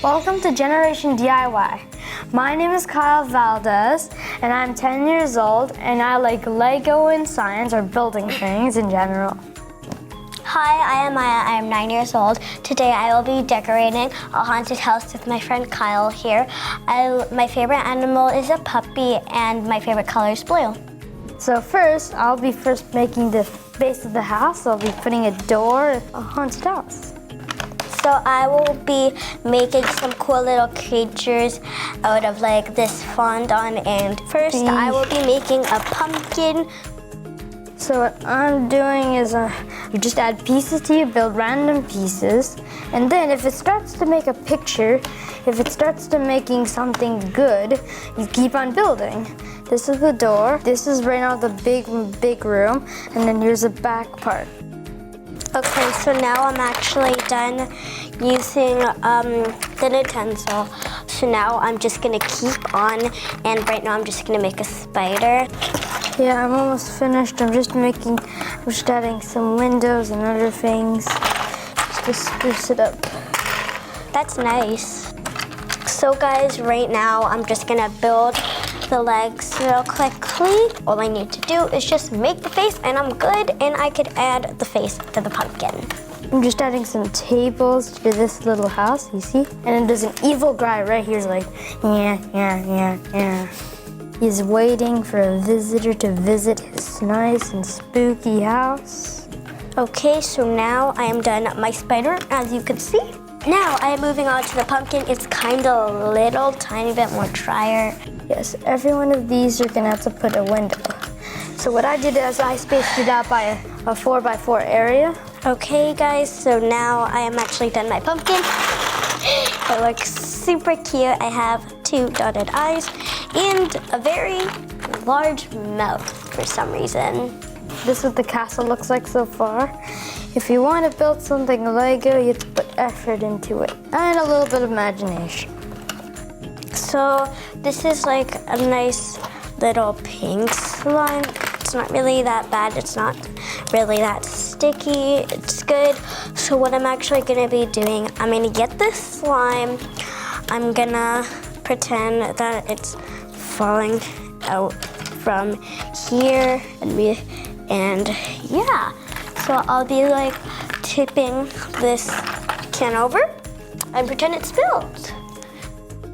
Welcome to Generation DIY. My name is Kyle Valdez, and I'm 10 years old, and I like Lego and science or building things in general. Hi, I am Maya. I am 9 years old. Today I will be decorating a haunted house with my friend Kyle here. My favorite animal is a puppy, and my favorite color is blue. So first, I'll be making the base of the house. I'll be putting a door, a haunted house. So I will be making some cool little creatures out of like this fondant, and first I will be making a pumpkin. So what I'm doing is you just add pieces to you, build random pieces, and then if it starts to make a picture, if it starts to making something good, you keep on building. This is the door, this is right now the big room, and then here's the back part. Okay, so now I'm actually done using the utensil. So now I'm just gonna keep on, and right now I'm just gonna make a spider. Yeah, I'm almost finished. I'm just adding some windows and other things just to spruce it up. That's nice. So guys, right now I'm just gonna build the legs real quickly. All I need to do is just make the face and I'm good, and I could add the face to the pumpkin. I'm just adding some tables to this little house, you see? And then there's an evil guy right here, he's like, yeah. He's waiting for a visitor to visit his nice and spooky house. Okay, so now I am done my spider, as you can see. Now I am moving on to the pumpkin. It's kind of a little tiny bit more drier. Yes, every one of these you're gonna have to put a window. So what I did is I spaced it out by a 4x4 area. Okay guys, so now I am actually done my pumpkin. It looks super cute. I have 2 dotted eyes and a very large mouth for some reason. This is what the castle looks like so far. If you want to build something Lego, you have to put effort into it and a little bit of imagination. So this is like a nice little pink slime. It's not really that bad. It's not really that sticky. It's good. So what I'm actually gonna be doing, I'm gonna get this slime. I'm gonna pretend that it's falling out from here, and yeah. So I'll be like tipping this can over and pretend it's spilled.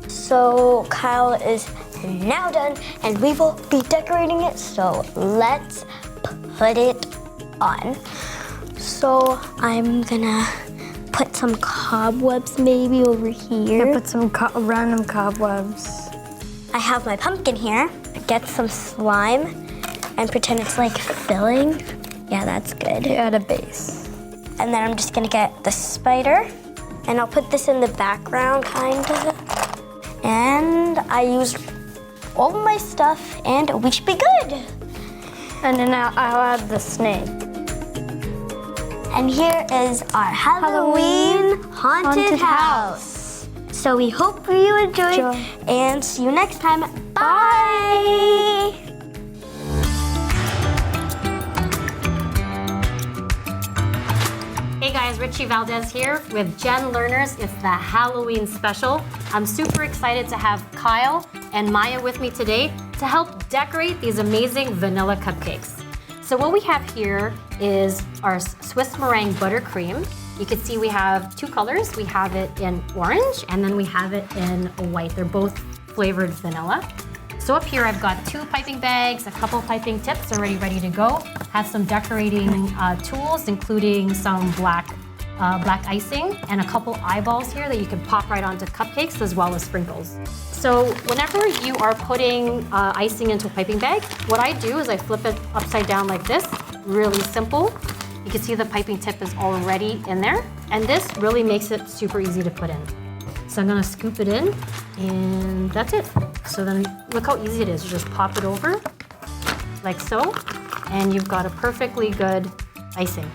So Kyle is now done, and we will be decorating it. So let's put it on. So I'm gonna put some cobwebs maybe over here. I put some random cobwebs. I have my pumpkin here. Get some slime and pretend it's like filling. Yeah, that's good. You add a base. And then I'm just gonna get the spider, and I'll put this in the background, kind of. And I used all my stuff, and we should be good. And then I'll add the snake. And here is our Halloween haunted house. So we hope you enjoyed, and see you next time. Bye! Hey guys, Rechie Valdez here with Gen Learners. It's the Halloween special. I'm super excited to have Kyle and Maya with me today to help decorate these amazing vanilla cupcakes. So what we have here is our Swiss meringue buttercream. You can see we have 2 colors. We have it in orange, and then we have it in white. They're both flavored vanilla. So up here I've got 2 piping bags, a couple piping tips already ready to go. Have some decorating tools, including some black icing and a couple eyeballs here that you can pop right onto cupcakes, as well as sprinkles. So whenever you are putting icing into a piping bag, what I do is I flip it upside down like this. Really simple. You can see the piping tip is already in there, and this really makes it super easy to put in. So I'm gonna scoop it in, and that's it. So then look how easy it is. You just pop it over like so, and you've got a perfectly good icing.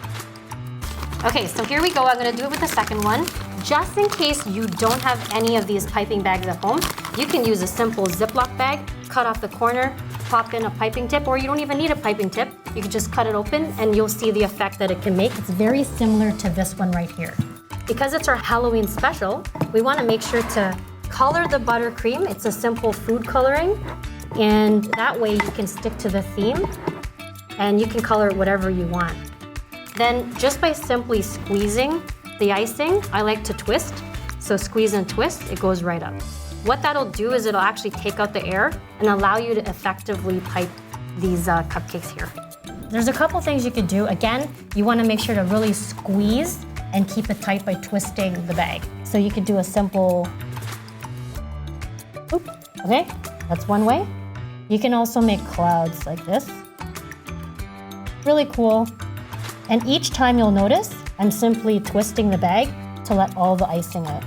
Okay, so here we go. I'm gonna do it with the second one. Just in case you don't have any of these piping bags at home, you can use a simple Ziploc bag, cut off the corner, pop in a piping tip, or you don't even need a piping tip. You can just cut it open and you'll see the effect that it can make. It's very similar to this one right here. Because it's our Halloween special, we wanna make sure to color the buttercream. It's a simple food coloring, and that way you can stick to the theme and you can color whatever you want. Then just by simply squeezing the icing, I like to twist. So squeeze and twist, it goes right up. What that'll do is it'll actually take out the air and allow you to effectively pipe these cupcakes here. There's a couple things you could do. Again, you wanna make sure to really squeeze and keep it tight by twisting the bag. So you could do a simple, oop, okay? That's one way. You can also make clouds like this. Really cool. And each time you'll notice, I'm simply twisting the bag to let all the icing out.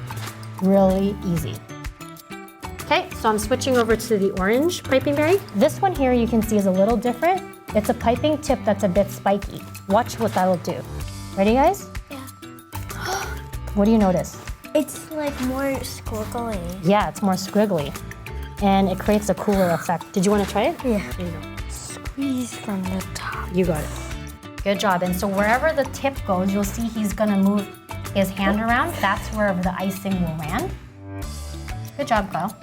Really easy. Okay, so I'm switching over to the orange piping bag. This one here you can see is a little different. It's a piping tip that's a bit spiky. Watch what that'll do. Ready, guys? Yeah. What do you notice? It's like more squiggly. Yeah, it's more squiggly. And it creates a cooler effect. Did you want to try it? Yeah. Here you go. Squeeze from the top. You got it. Good job. And so wherever the tip goes, you'll see he's gonna move his hand around. That's where the icing will land. Good job, Kyle.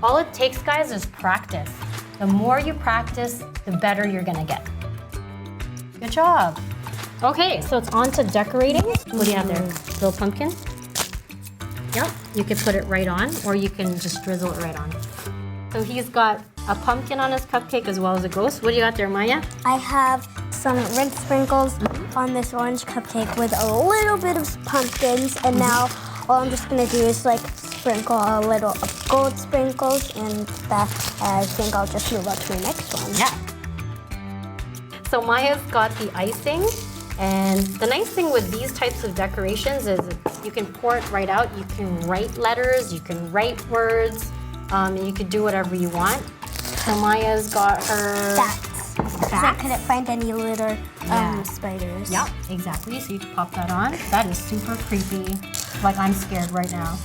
All it takes, guys, is practice. The more you practice, the better you're gonna get. Good job. Okay, so it's on to decorating. What do you have there? Little pumpkin? Yep, you could put it right on, or you can just drizzle it right on. So he's got a pumpkin on his cupcake as well as a ghost. What do you got there, Maya? I have some red sprinkles on this orange cupcake with a little bit of pumpkins, and now all I'm just gonna do is like sprinkle a little of gold sprinkles, and that I think I'll just move on to the next one. Yeah. So Maya's got the icing, and the nice thing with these types of decorations is you can pour it right out. You can write letters, you can write words, and you could do whatever you want. So Maya's got her Bats. Because I couldn't find any little spiders. Yep, exactly. So you can pop that on. That is super creepy. Like, I'm scared right now.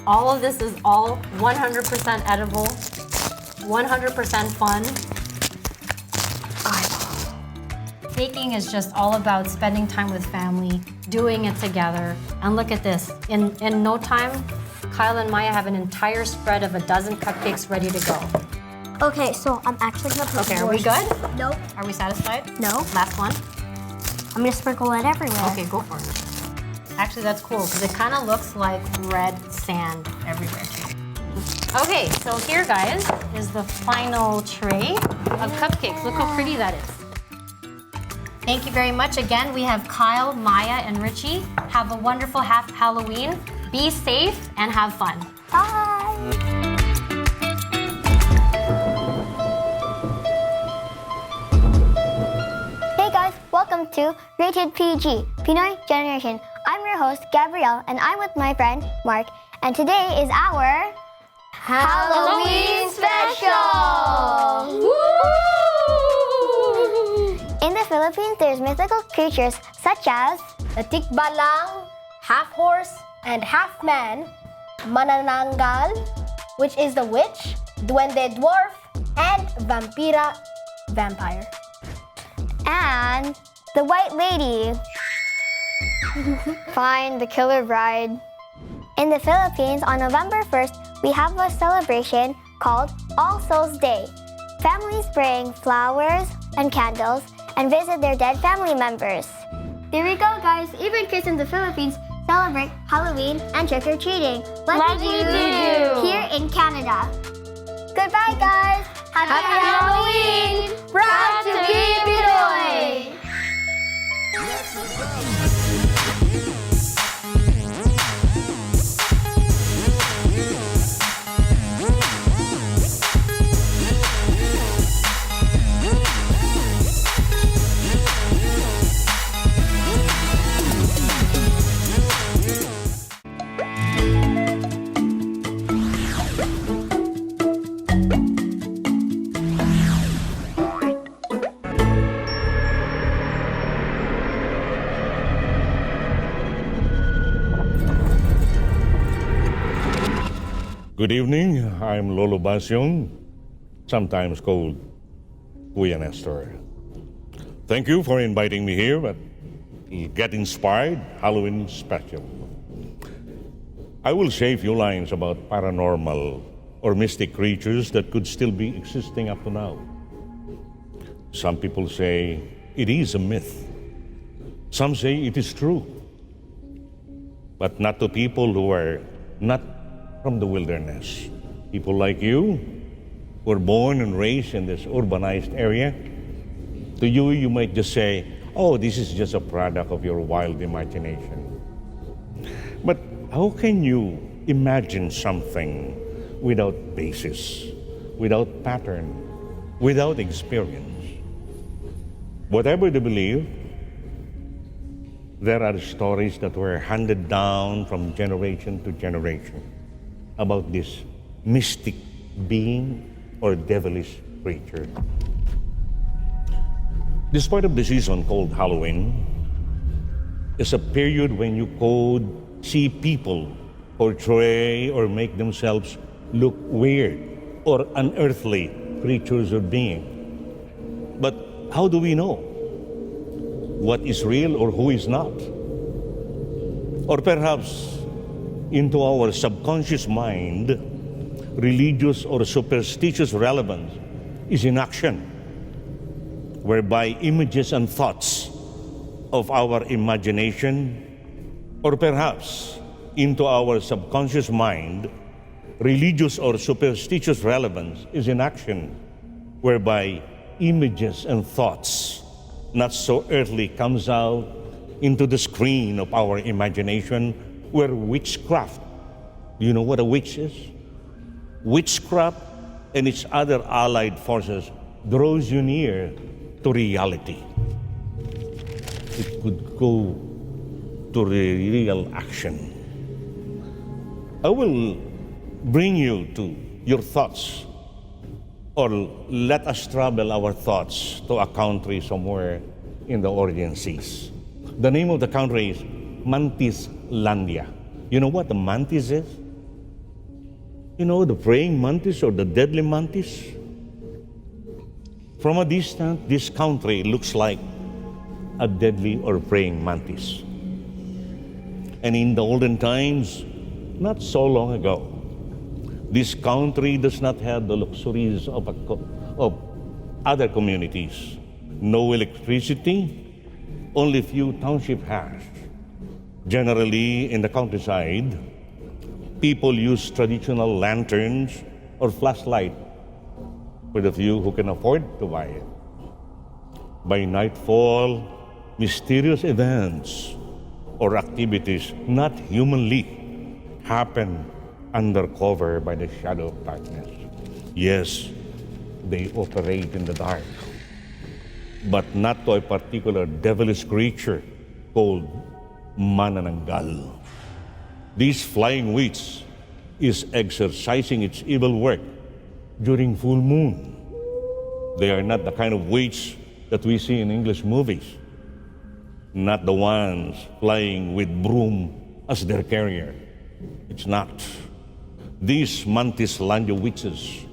All of this is all 100% edible, 100% fun. Baking is just all about spending time with family, doing it together. And look at this. In no time, Kyle and Maya have an entire spread of a dozen cupcakes ready to go. Okay, so I'm actually gonna put Okay, are we good? Nope. Are we satisfied? No. Last one? I'm gonna sprinkle it everywhere. Okay, go for it. Actually, that's cool because it kind of looks like red sand everywhere too. Okay, so here, guys, is the final tray of cupcakes. Look how pretty that is. Thank you very much. Again, we have Kyle, Maya, and Richie. Have a wonderful Halloween. Be safe and have fun. Bye. Hey guys, welcome to Rated PG, Pinoy Generation. I'm your host, Gabrielle, and I'm with my friend, Mark, and today is our Halloween special! Woo! In the Philippines, there's mythical creatures such as The tikbalang, half horse and half man, manananggal, which is the witch, duende dwarf, and vampira, vampire. and the White Lady. Find the killer bride. In the Philippines, on November 1st, we have a celebration called All Souls Day. Families bring flowers and candles and visit their dead family members. There we go, guys. Even kids in the Philippines celebrate Halloween and trick-or-treating like we do here in Canada. Goodbye, guys. Happy Halloween! Proud to be Pinoy! Good evening, I'm Lolo Basyong, sometimes called Kuya Nestor. Thank you for inviting me here at Get Inspired Halloween Special. I will say a few lines about paranormal or mystic creatures that could still be existing up to now. Some people say it is a myth. Some say it is true. But not to people who are not from the wilderness. People like you, who are born and raised in this urbanized area. To you, you might just say, oh, this is just a product of your wild imagination. But how can you imagine something without basis, without pattern, without experience? Whatever they believe, there are stories that were handed down from generation to generation about this mystic being or devilish creature. This part of the season called Halloween is a period when you could see people portray or make themselves look weird or unearthly creatures or being. But how do we know what is real or who is not? Or perhaps into our subconscious mind, religious or superstitious relevance is in action, whereby images and thoughts of our imagination, or perhaps into our subconscious mind, religious or superstitious relevance is in action, whereby images and thoughts not so earthly comes out into the screen of our imagination, where witchcraft, do you know what a witch is? Witchcraft and its other allied forces draws you near to reality. It could go to real action. I will bring you to your thoughts, or let us travel our thoughts to a country somewhere in the Orient Seas. The name of the country is Mantislandia. You know what the mantis is? You know, the praying mantis or the deadly mantis? From a distance, this country looks like a deadly or praying mantis. And in the olden times, not so long ago, this country does not have the luxuries of other communities. No electricity, only few township has. Generally, in the countryside, people use traditional lanterns or flashlight for the few who can afford to buy it. By nightfall, mysterious events or activities not humanly happen under cover by the shadow of darkness. Yes, they operate in the dark, but not to a particular devilish creature called manananggal. This flying witch is exercising its evil work during full moon. They are not the kind of witch that we see in English movies, not the ones flying with broom as their carrier. It's not. These Mantislandia witches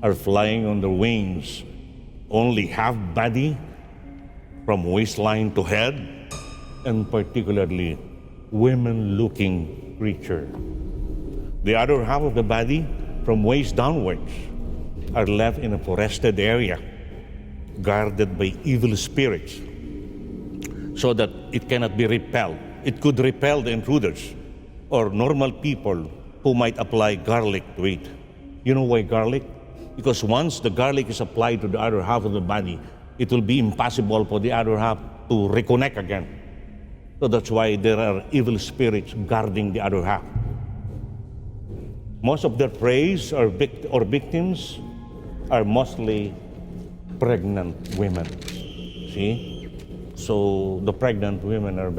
are flying on their wings, only half body from waistline to head, and particularly women-looking creature. The other half of the body, from waist downwards, are left in a forested area, guarded by evil spirits, so that it cannot be repelled. It could repel the intruders or normal people who might apply garlic to it. You know why garlic? Because once the garlic is applied to the other half of the body, it will be impossible for the other half to reconnect again. So that's why there are evil spirits guarding the other half. Most of their prey or victims are mostly pregnant women. See? So the pregnant women are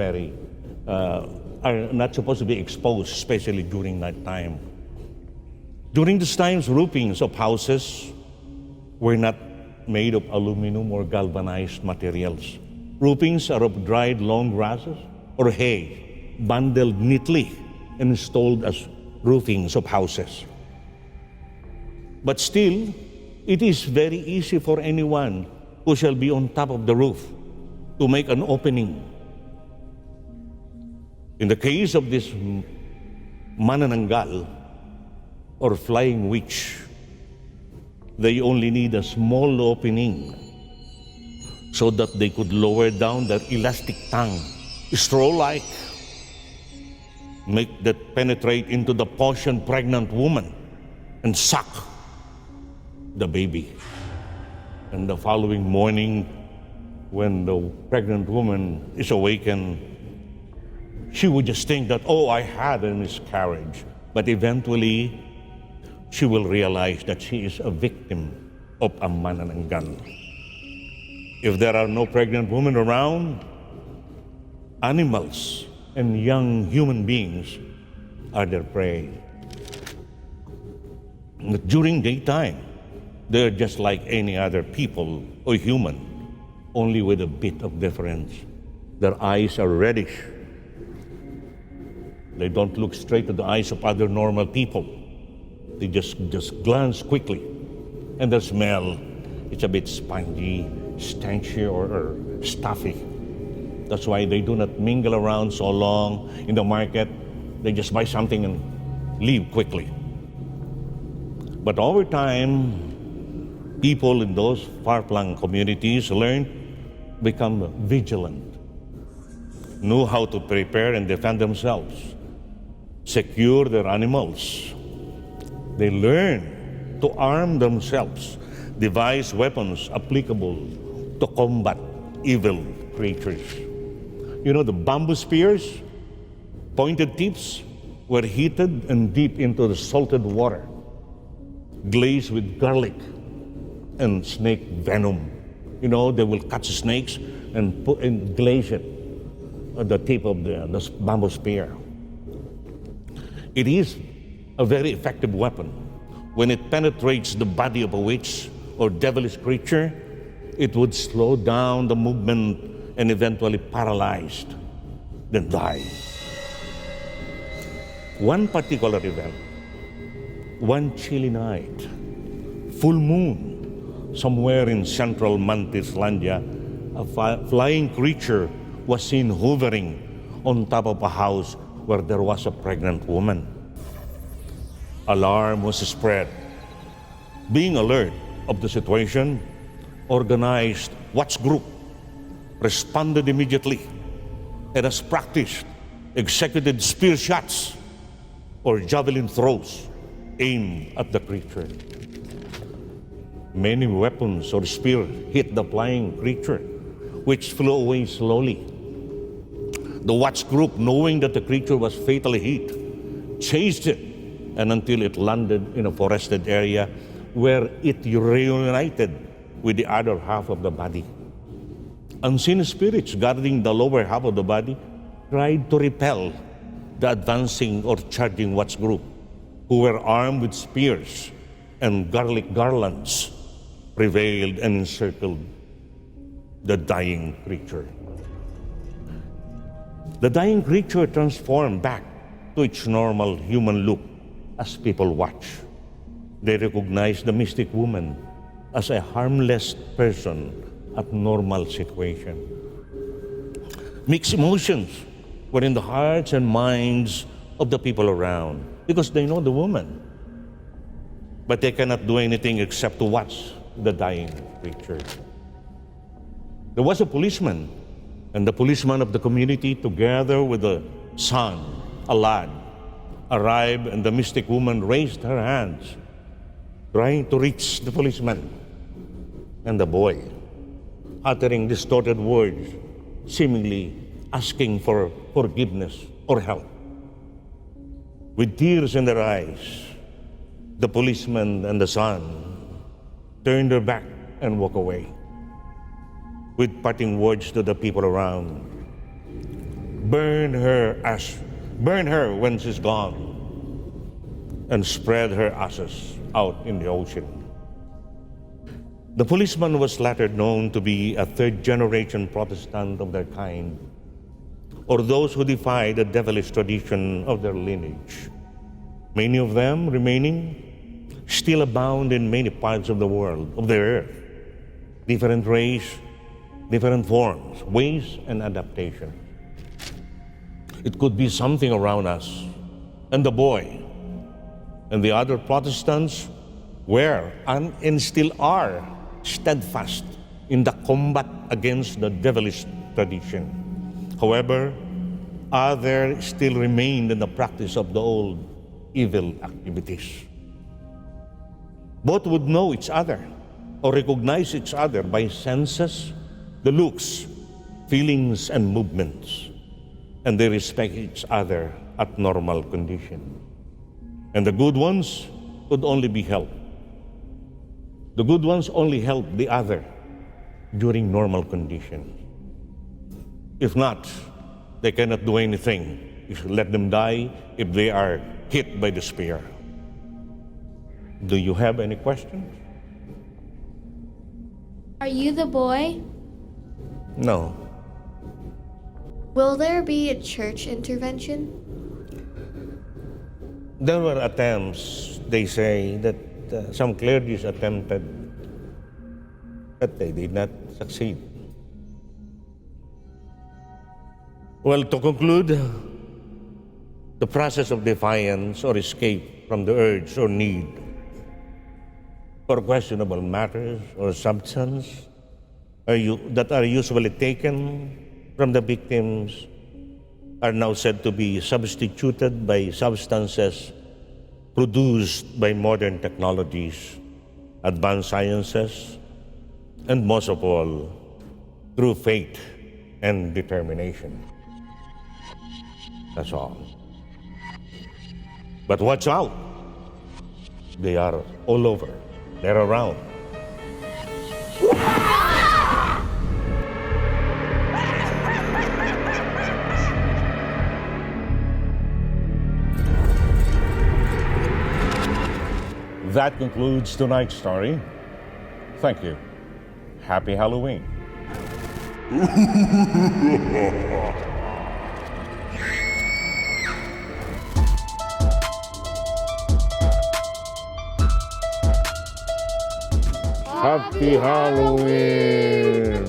are not supposed to be exposed, especially during that time. During these times, roofings of houses were not made of aluminum or galvanized materials. Roofings are of dried long grasses or hay, bundled neatly and installed as roofings of houses. But still, it is very easy for anyone who shall be on top of the roof to make an opening. In the case of this manananggal or flying witch, they only need a small opening so that they could lower down their elastic tongue, straw-like, make that penetrate into the portion pregnant woman and suck the baby. And the following morning, when the pregnant woman is awakened, she would just think that, oh, I had a miscarriage. But eventually, she will realize that she is a victim of a manananggal. If there are no pregnant women around, animals and young human beings are their prey. But during daytime, they're just like any other people or human, only with a bit of difference. Their eyes are reddish. They don't look straight to the eyes of other normal people. They just glance quickly. And the smell, it's a bit spongy, stanchy, or stuffy. That's why they do not mingle around so long in the market. They just buy something and leave quickly. But over time, people in those far-flung communities become vigilant, know how to prepare and defend themselves, secure their animals. They learn to arm themselves, devise weapons applicable to combat evil creatures. You know, the bamboo spears, pointed tips, were heated and dipped into the salted water, glazed with garlic and snake venom. You know, they will catch snakes and glaze it at the tip of the bamboo spear. It is a very effective weapon. When it penetrates the body of a witch or devilish creature, it would slow down the movement and eventually paralyzed, then die. One particular event, one chilly night, full moon, somewhere in central Mantislandia, a flying creature was seen hovering on top of a house where there was a pregnant woman. Alarm was spread. Being alert of the situation, organized watch group responded immediately and as practiced, executed spear shots or javelin throws aimed at the creature. Many weapons or spears hit the flying creature, which flew away slowly. The watch group, knowing that the creature was fatally hit, chased it and until it landed in a forested area where it reunited with the other half of the body. Unseen spirits guarding the lower half of the body tried to repel the advancing or charging watch group, who were armed with spears and garlic garlands, prevailed and encircled the dying creature. The dying creature transformed back to its normal human look as people watch. They recognized the mystic woman as a harmless person at normal situation. Mixed emotions were in the hearts and minds of the people around because they know the woman. But they cannot do anything except to watch the dying creature. There was a policeman, and the policeman of the community, together with the son, a lad, arrived, and the mystic woman raised her hands, trying to reach the policeman. And the boy, uttering distorted words, seemingly asking for forgiveness or help. With tears in their eyes, the policeman and the son turned their back and walked away, with parting words to the people around. Burn her when she's gone, and spread her ashes out in the ocean. The policeman was later known to be a third-generation Protestant of their kind, or those who defy the devilish tradition of their lineage. Many of them remaining still abound in many parts of the world, of the earth. Different race, different forms, ways, and adaptation. It could be something around us. And the boy and the other Protestants were and still are steadfast in the combat against the devilish tradition. However, others still remained in the practice of the old evil activities. Both would know each other or recognize each other by senses, the looks, feelings, and movements, and they respect each other at normal condition. And the good ones could only be helped. The good ones only help the other during normal conditions. If not, they cannot do anything. You should let them die if they are hit by the spear. Do you have any questions? Are you the boy? No. Will there be a church intervention? There were attempts, they say, that some clergies attempted, but they did not succeed. Well, to conclude, the process of defiance or escape from the urge or need for questionable matters or substance that are usually taken from the victims are now said to be substituted by substances produced by modern technologies, advanced sciences, and most of all, through faith and determination. That's all. But watch out. They are all over. They're around. That concludes tonight's story. Thank you. Happy Halloween. Happy Halloween!